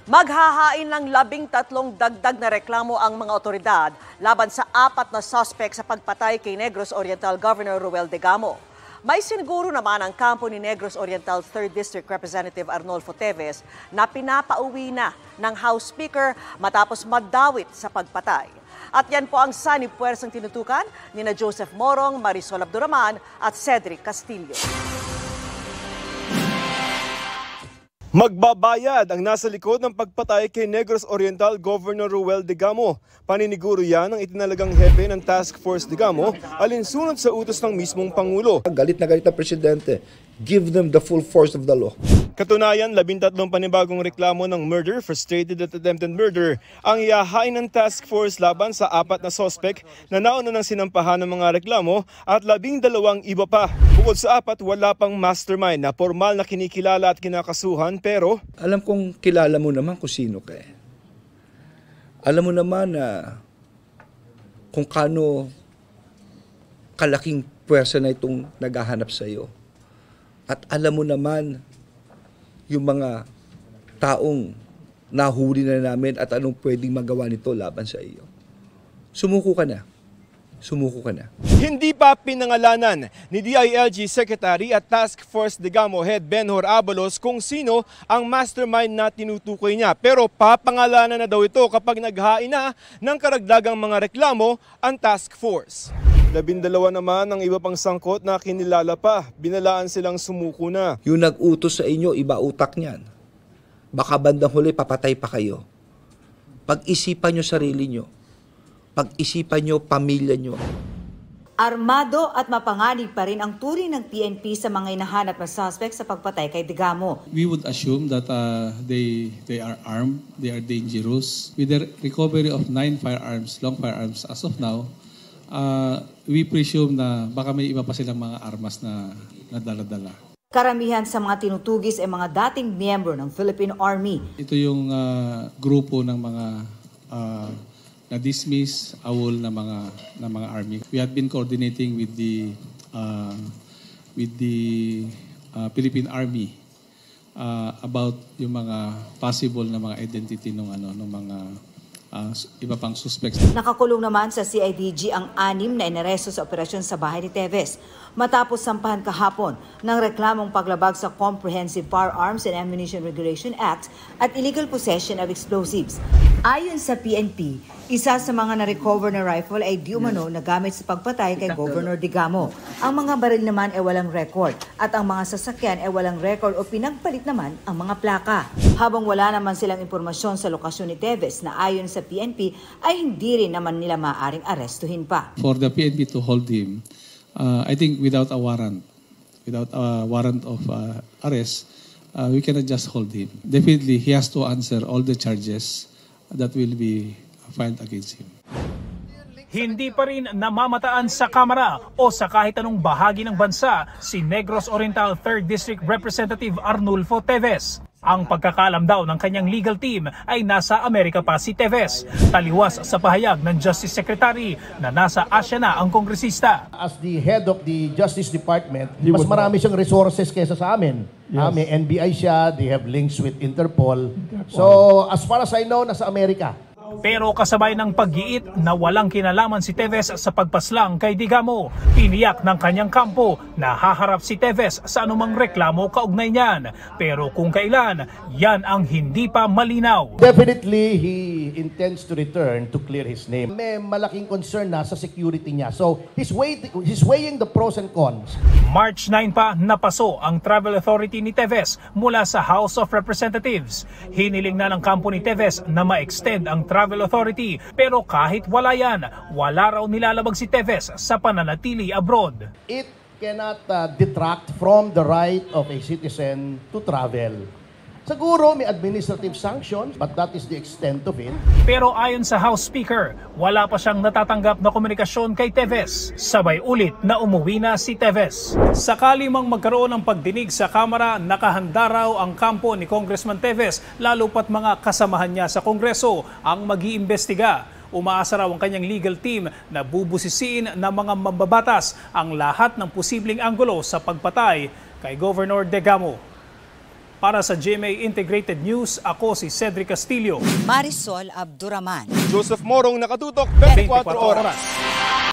Maghahain ng 13 dagdag na reklamo ang mga otoridad laban sa 4 na suspect sa pagpatay kay Negros Oriental Governor Ruel Degamo. May siniguro naman ang kampo ni Negros Oriental 3rd District Representative Arnolfo Teves na pinapauwi na ng House Speaker matapos madawit sa pagpatay. At yan po ang sanib puwersang tinutukan ni na Joseph Morong, Marisol Abduraman at Cedric Castillo. Magbabayad ang nasa likod ng pagpatay kay Negros Oriental Governor Ruel Degamo. Paniniguro yan ang itinalagang hepe ng Task Force Degamo alinsunod sa utos ng mismong Pangulo. Galit na Presidente. Give them the full force of the law. Katunayan, 13 panibagong reklamo ng murder, frustrated at attempted murder ang iahain ng task force laban sa 4 na sospek na nauna ng sinampahan ng mga reklamo at 12 iba pa. Bukod sa 4, wala pang mastermind na formal na kinikilala at kinakasuhan pero... Alam kong kilala mo naman kung sino ka eh. Alam mo naman na kung kano kalaking pwersa na itong naghahanap sa iyo. At alam mo naman yung mga taong nahuli na namin at anong pwedeng magawa nito laban sa iyo. Sumuko ka na. Sumuko ka na. Hindi pa pinangalanan ni DILG Secretary at Task Force Degamo Head Benhur Abalos kung sino ang mastermind na tinutukoy niya. Pero papangalanan na daw ito kapag naghain na ng karagdagang mga reklamo ang Task Force. 12 naman ang iba pang sangkot na kinilala pa. Binalaan silang sumuko na. Yung nag-utos sa inyo, iba utak niyan. Baka bandang huli, papatay pa kayo. Pag-isipan nyo sarili nyo. Pag-isipan nyo pamilya nyo. Armado at mapanganib pa rin ang turing ng PNP sa mga hinahanap na suspect sa pagpatay kay Degamo. We would assume that they are armed, they are dangerous. With the recovery of 9 firearms, long firearms as of now, we presume na baka may iba pa silang mga armas na dala-dala. Karamihan sa mga tinutugis ay mga dating miyembro ng Philippine Army. Ito yung grupo ng mga na-dismiss, awol na mga army. We have been coordinating with the Philippine Army about yung mga possible na mga identity ng mga iba pang suspects. Nakakulong naman sa CIDG ang 6 na inaresto sa operasyon sa bahay ni Teves matapos sampahan kahapon ng reklamong paglabag sa Comprehensive Firearms and Ammunition Regulation Act at illegal possession of explosives. Ayon sa PNP, isa sa mga na-recover na rifle ay di umano na gamit sa pagpatay kay Governor Degamo. Ang mga baril naman ay walang record at ang mga sasakyan ay walang record o pinagpalit naman ang mga plaka. Habang wala naman silang impormasyon sa lokasyon ni Teves na ayon sa PNP ay hindi rin naman nila maaaring arestuhin pa. For the PNP to hold him, I think without a warrant of arrest, we cannot just hold him. Definitely, he has to answer all the charges that will be filed against him. Hindi pa rin namamataan sa Kamara o sa kahit anong bahagi ng bansa si Negros Oriental 3rd District Representative Arnolfo Teves. Ang pagkakalam daw ng kanyang legal team ay nasa Amerika pa si Teves. Taliwas sa pahayag ng Justice Secretary na nasa Asya na ang kongresista. As the head of the Justice Department, mas marami siyang resources kaysa sa amin. Yes. May NBI siya, they have links with Interpol. So as far as I know, nasa Amerika. Pero kasabay ng pag-iit na walang kinalaman si Teves sa pagpaslang kay Degamo, tiniyak ng kanyang kampo na haharap si Teves sa anumang reklamo kaugnay niyan. Pero kung kailan, yan ang hindi pa malinaw. Definitely, he intends to return to clear his name. May malaking concern na sa security niya. So, he's weighing the pros and cons. March 9 pa napaso ang travel authority ni Teves mula sa House of Representatives. Hiniling na ng kampo ni Teves na ma-extend ang travel authority pero kahit wala yan, wala raw nilalabag si Teves sa pananatili abroad. It cannot detract from the right of a citizen to travel. Siguro may administrative sanctions, but that is the extent of it. Pero ayon sa House Speaker, wala pa siyang natatanggap na komunikasyon kay Teves. Sabay ulit na umuwi na si Teves. Sakali mang magkaroon ng pagdinig sa Kamara, nakahanda raw ang kampo ni Congressman Teves, lalo pat mga kasamahan niya sa Kongreso ang mag-iimbestiga. Umaasa raw ang kanyang legal team na bubusisiin ng mga mambabatas ang lahat ng posibleng anggulo sa pagpatay kay Governor Degamo. Para sa GMA Integrated News, ako si Cedric Castillo. Marisol Abduraman. Joseph Morong, nakatutok 24 oras.